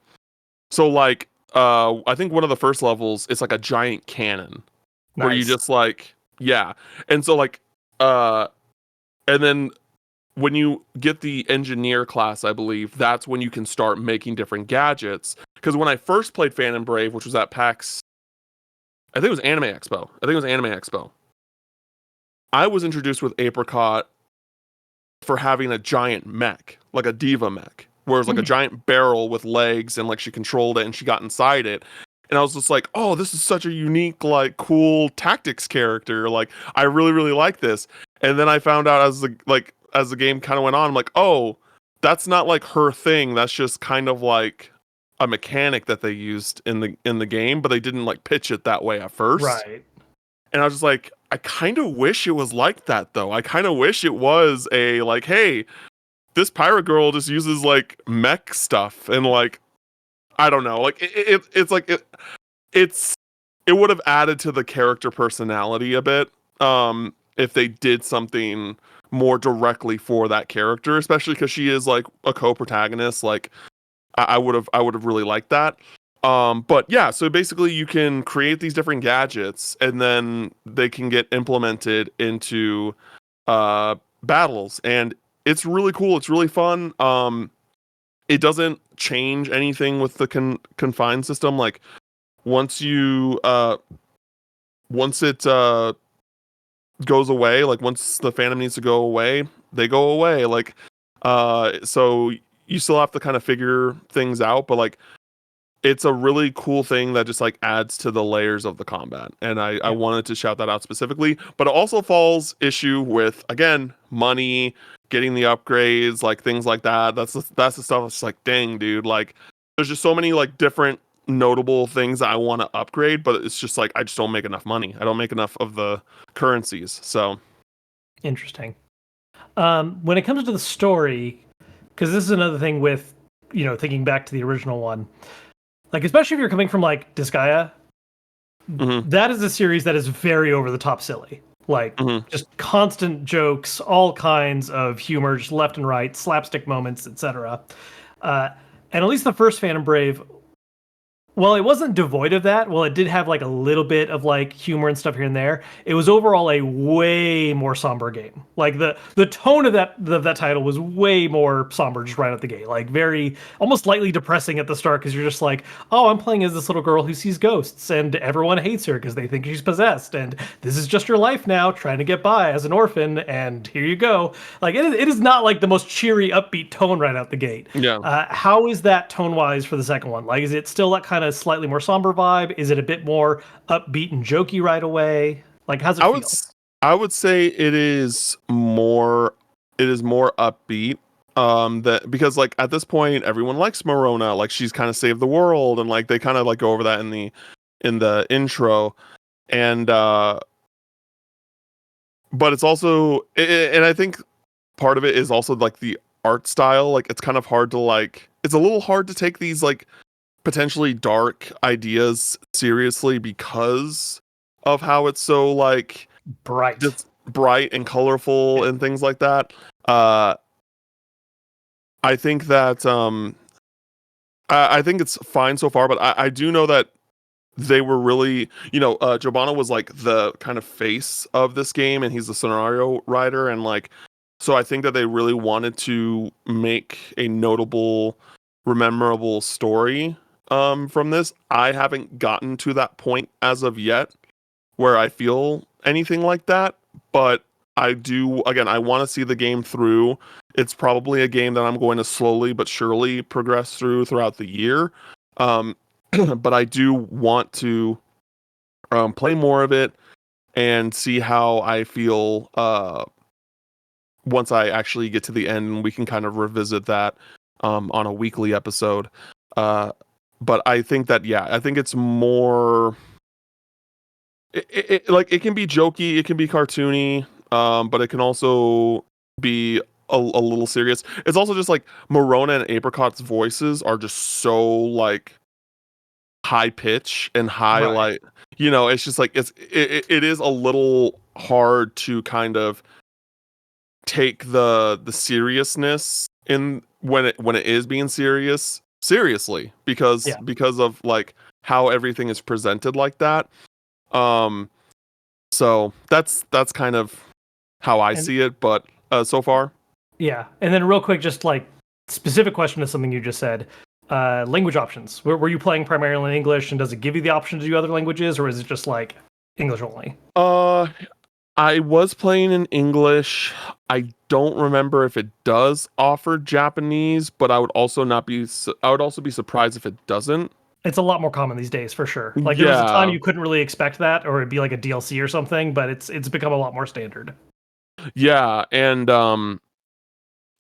So like I think one of the first levels is like a giant cannon where you Nice. just like yeah. And so like and then when you get the engineer class, I believe that's when you can start making different gadgets. Because when I first played Phantom Brave, which was at PAX, I think it was Anime Expo. I was introduced with Apricot for having a giant mech, like a diva mech, where it's like a giant barrel with legs, and like she controlled it and she got inside it. And I was just like, oh, this is such a unique, like, cool tactics character. Like, I really, really like this. And then I found out as the game kind of went on, I'm like, oh, that's not like her thing. That's just kind of like a mechanic that they used in the game, but they didn't like pitch it that way at first. Right. And I was just like, I kind of wish it was like that though. I kind of wish it was a like, hey, this pirate girl just uses like mech stuff, and like I don't know, like it would have added to the character personality a bit if they did something more directly for that character, especially because she is like a co-protagonist. Like I would have really liked that. But yeah, so basically you can create these different gadgets and then they can get implemented into battles, and it's really cool. It's really fun. It doesn't change anything with the confined system. Like once it goes away, like once the Phantom needs to go away, they go away. Like so you still have to kind of figure things out, but like it's a really cool thing that just like adds to the layers of the combat. And I Yeah. wanted to shout that out specifically, but it also falls issue with, again, money, getting the upgrades, like things like that. That's the stuff that's like, dang, dude, like there's just so many like different notable things that I want to upgrade, but it's just like I just don't make enough money. I don't make enough of the currencies. So Interesting. When it comes to the story, because this is another thing with, thinking back to the original one, like especially if you're coming from like Disgaea, mhm, that is a series that is very over the top silly. Like mhm. just constant jokes, all kinds of humor, just left and right, slapstick moments, etc. Uh, and at least the first Phantom Brave, well, it wasn't devoid of that. Well, it did have like a little bit of like humor and stuff here and there. It was overall a way more somber game. Like the tone of that title was way more somber just right out the gate. Like very almost slightly depressing at the start because you're just like, oh, I'm playing as this little girl who sees ghosts and everyone hates her because they think she's possessed and this is just her life now, trying to get by as an orphan. And here you go. Like it is not like the most cheery, upbeat tone right out the gate. Yeah. How is that tone wise for the second one? Like, is it still that kind of slightly more somber vibe? Is it a bit more upbeat and jokey right away? Like, how's it I would feel? I would say it is more upbeat. That because like at this point everyone likes Morona, like she's kind of saved the world, and like they kind of like go over that in the intro, and but it's also and I think part of it is also like the art style. Like it's kind of hard to like it's a little hard to take these like potentially dark ideas seriously because of how it's so like Bright. just bright and colorful Yeah. and things like that. Uh, I think that I think it's fine so far, but I do know that they were really, Giovanna was like the kind of face of this game, and he's the scenario writer, and like, so I think that they really wanted to make a notable, memorable story from this. I haven't gotten to that point as of yet where I feel anything like that, but I do, again, I want to see the game through. It's probably a game that I'm going to slowly but surely progress throughout the year. Um, but I do want to play more of it and see how I feel once I actually get to the end, and we can kind of revisit that on a weekly episode. Uh, but I think that, yeah, I think it's more like it can be jokey, it can be cartoony, but it can also be a little serious. It's also just like Morona and Apricot's voices are just so like high pitch and high Right. like it's just like it is a little hard to kind of take the seriousness in when it is being serious seriously because Yeah. of like how everything is presented like that. um so that's kind of how I And see it, but so far. yeah. And then real quick, just like specific question to something you just said. Language options. Were you playing primarily in English, and does it give you the option to do other languages, or is it just like English only? uh I was playing in English. I don't remember if it does offer Japanese, but I would also be surprised if it doesn't. It's a lot more common these days for sure. Like there was a time Yeah. you couldn't really expect that, or it'd be like a DLC or something, but it's become a lot more standard. Yeah, and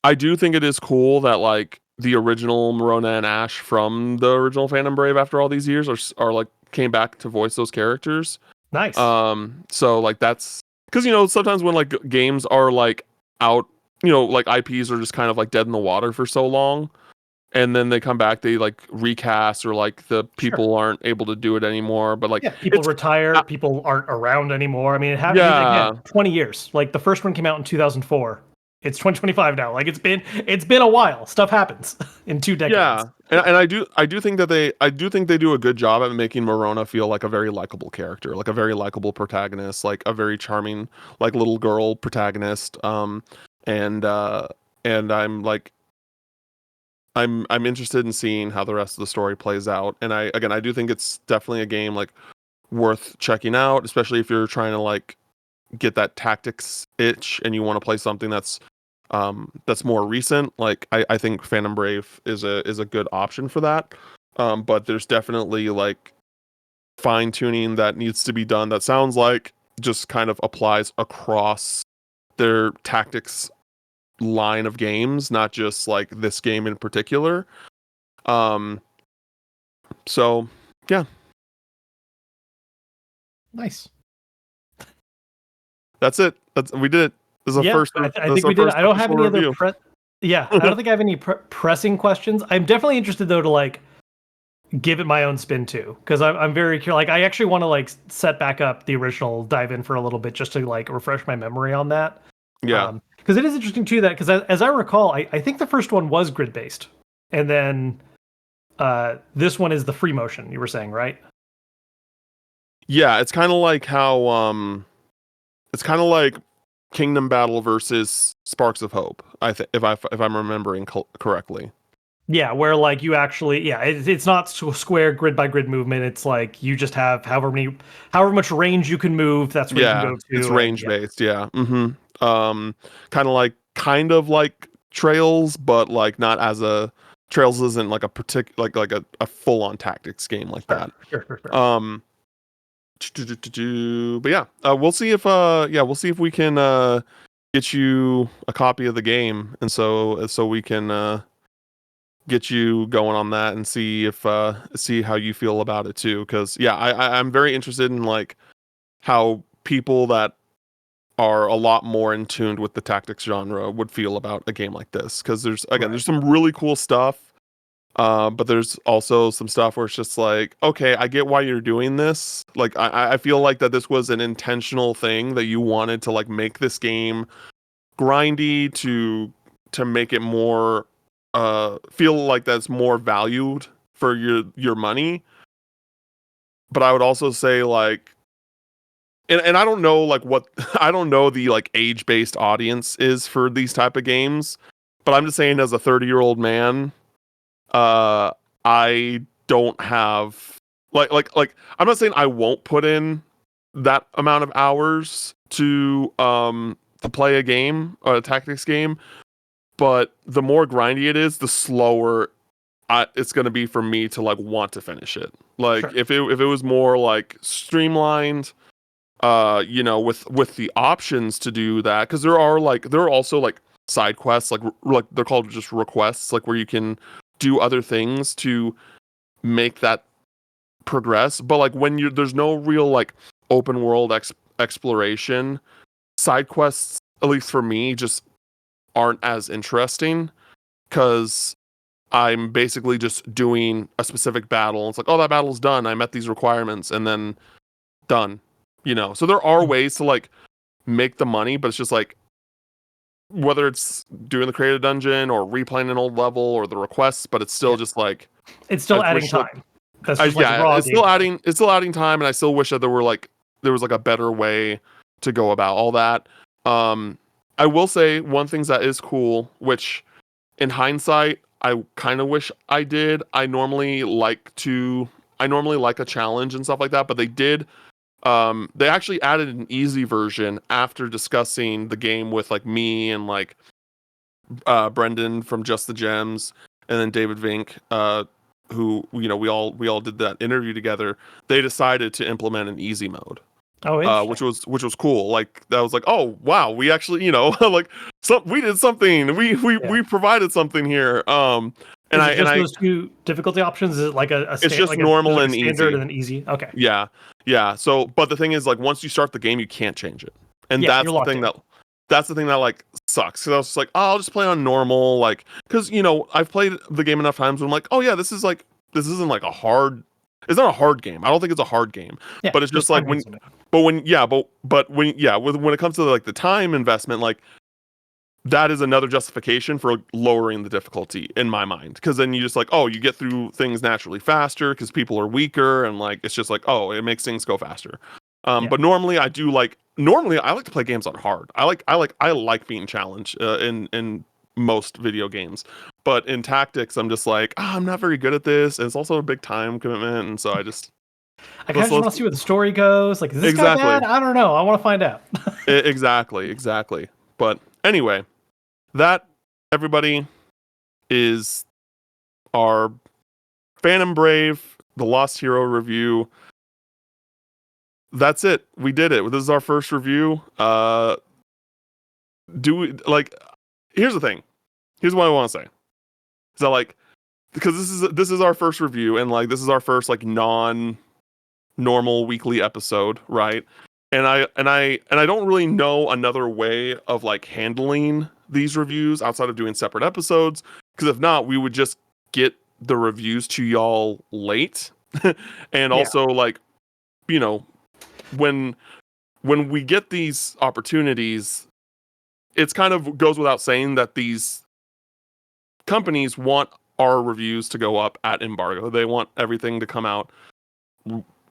I do think it is cool that like the original Morona and Ash from the original Phantom Brave after all these years are like came back to voice those characters. Nice. So like that's because sometimes when like games are like out, like IPs are just kind of like dead in the water for so long, and then they come back, they like recast, or like the Sure. people aren't able to do it anymore. But like Yeah, people it's retire, people aren't around anymore. I mean, I mean, again, yeah, 20 years. Like the first one came out in 2004. It's 2025 now. Like it's been a while. Stuff happens in 2 decades. yeah, and I do think that they do a good job at making Morona feel like a very likable character, like a very likable protagonist, like a very charming like little girl protagonist. And I'm like I'm interested in seeing how the rest of the story plays out. And I do think it's definitely a game like worth checking out, especially if you're trying to like get that tactics itch and you want to play something that's more recent. Like I think Phantom Brave is a good option for that. but there's definitely like fine tuning that needs to be done. That sounds like just kind of applies across their tactics line of games, not just like this game in particular. So yeah, Nice. that's it. We did it. This is a first. I think we did. I don't have any other. I don't think I have any pressing questions. I'm definitely interested though to like give it my own spin too, because I'm very curious. Like, I actually want to like set back up the original, dive in for a little bit just to like refresh my memory on that. Yeah. Because it is interesting too that because as I recall, I think the first one was grid based, and then this one is the free motion. You were saying, right? Yeah, it's kind of like how it's kind of like Kingdom Battle versus Sparks of Hope. I think if I'm remembering correctly. Yeah, where like you actually, it's not square grid by grid movement. It's like you just have however much range you can move. That's where you can go to. It's range based. Yeah. Kind of like Trails, but like not as a Trails isn't like a like a full on tactics game like that. Sure. But yeah, we'll see if we can get you a copy of the game, and so we can get you going on that and see how you feel about it too. Because I'm very interested in like how people that are a lot more in tune with the tactics genre would feel about a game like this. Because there's some really cool stuff, but there's also some stuff where it's just like, okay, I get why you're doing this. Like I feel like that this was an intentional thing that you wanted to like make this game grindy to make it more feel like that's more valued for your money. But I would also say like, and I don't know like what I don't know the like age-based audience is for these type of games, but I'm just saying as a 30-year-old man, I don't have like I'm not saying I won't put in that amount of hours to play a game or a tactics game, but the more grindy it is, the slower it's going to be for me to like want to finish it. Like Sure. if it was more like streamlined, with the options to do that, because there are also like side quests, like they're called just requests, like where you can do other things to make that progress. But like when there's no real like open world exploration, side quests, at least for me, just aren't as interesting because I'm basically just doing a specific battle. It's like, oh, that battle's done. I met these requirements, and then done. So there are ways to like make the money, but it's just like whether it's doing the creative dungeon or replaying an old level or the requests, but it's still just like it's still adding time. Like, That's just like raw. It's still adding time, and I still wish that there was like a better way to go about all that. I will say one thing that is cool, which in hindsight I kind of wish I did. I normally like a challenge and stuff like that, but they actually added an easy version after discussing the game with like me and like Brendan from Just the Gems, and then David Vink, who we all did that interview together. They decided to implement an easy mode. Oh, which was cool. Like that was like, oh wow, we actually like we did something. We provided something here. Those two difficulty options? Is it like it's just like normal and standard easy and then easy? Okay. Yeah. So, but the thing is, like, once you start the game, you can't change it, and that's the thing that like sucks. Because I was just like, oh, I'll just play on normal, like, because I've played the game enough times where I'm like, oh yeah, this isn't like a hard. It's not a hard game. I don't think it's a hard game, but it's just like when it comes to like the time investment, like that is another justification for lowering the difficulty in my mind. Because then you just like, oh, you get through things naturally faster because people are weaker, and like it's just like, oh, it makes things go faster. But normally I like to play games on hard. I like being challenged in most video games. But in tactics, I'm just like, I'm not very good at this. And it's also a big time commitment, and so I kind of just want to see where the story goes. Like, is this guy bad? I don't know. I want to find out. Exactly. But anyway, that everybody is our Phantom Brave, the Lost Hero review. That's it. We did it. This is our first review. Do we like? Here's the thing. Here's what I want to say. Is that like, because this is our first review, and like this is our first like non-normal weekly episode, right? And I don't really know another way of like handling these reviews outside of doing separate episodes. Because if not, we would just get the reviews to y'all late, and also like, you know, when we get these opportunities, it's kind of goes without saying that these companies want our reviews to go up at embargo. They want everything to come out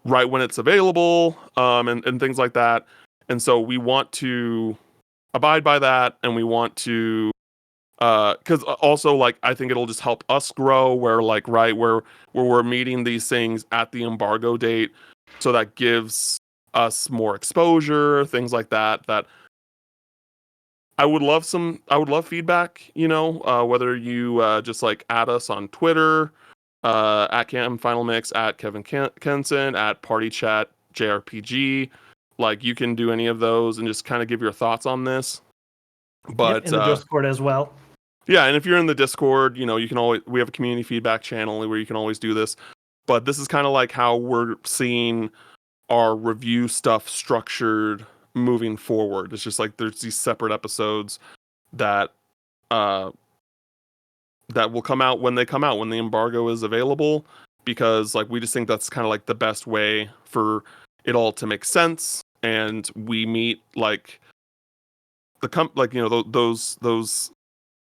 right when it's available, and things like that. And so we want to abide by that, and we want to, because also like I think it'll just help us grow. Where like right where we're meeting these things at the embargo date, so that gives us more exposure, things like that. That I would love feedback, whether you just like add us on Twitter, at Cam Final Mix, at Kevin Kenson, at Party Chat JRPG. Like you can do any of those and just kind of give your thoughts on this. But in the Discord as well. Yeah, and if you're in the Discord, you can always, we have a community feedback channel where you can always do this. But this is kind of like how we're seeing our review stuff structured moving forward. It's just like there's these separate episodes that that will come out when they come out, when the embargo is available, because like we just think that's kind of like the best way for it all to make sense, and we meet like those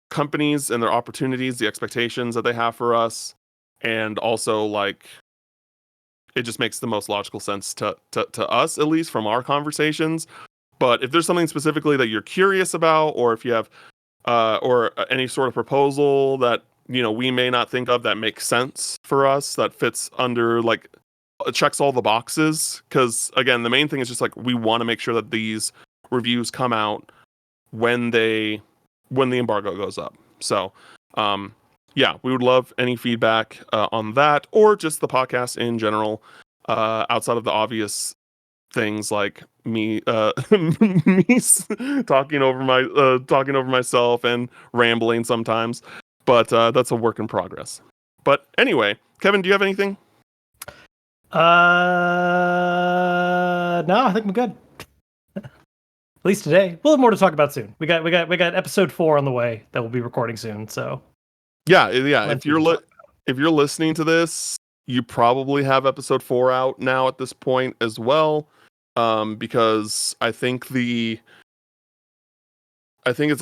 companies and their opportunities, the expectations that they have for us, and also like it just makes the most logical sense to us, at least from our conversations. But if there's something specifically that you're curious about, or if you have or any sort of proposal that we may not think of that makes sense for us, that fits under like checks all the boxes, because again the main thing is just like we want to make sure that these reviews come out when the embargo goes up. So yeah, we would love any feedback on that, or just the podcast in general, outside of the obvious things like me me talking over myself and rambling sometimes. But that's a work in progress. But anyway, Kevin, do you have anything? No, I think I'm good. At least today. We'll have more to talk about soon. We got episode 4 on the way that we'll be recording soon. So yeah. If you're listening to this, you probably have episode 4 out now at this point as well, because I think it's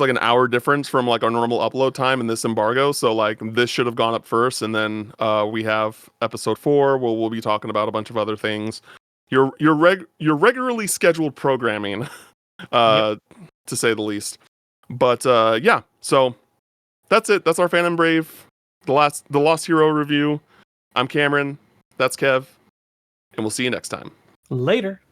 like an hour difference from like our normal upload time in this embargo. So like this should have gone up first, and then we have episode 4 where we'll be talking about a bunch of other things. Your regularly scheduled programming, to say the least. But yeah, so that's it. That's our Phantom Brave, the Lost Hero review. I'm Cameron. That's Kev, and we'll see you next time. Later.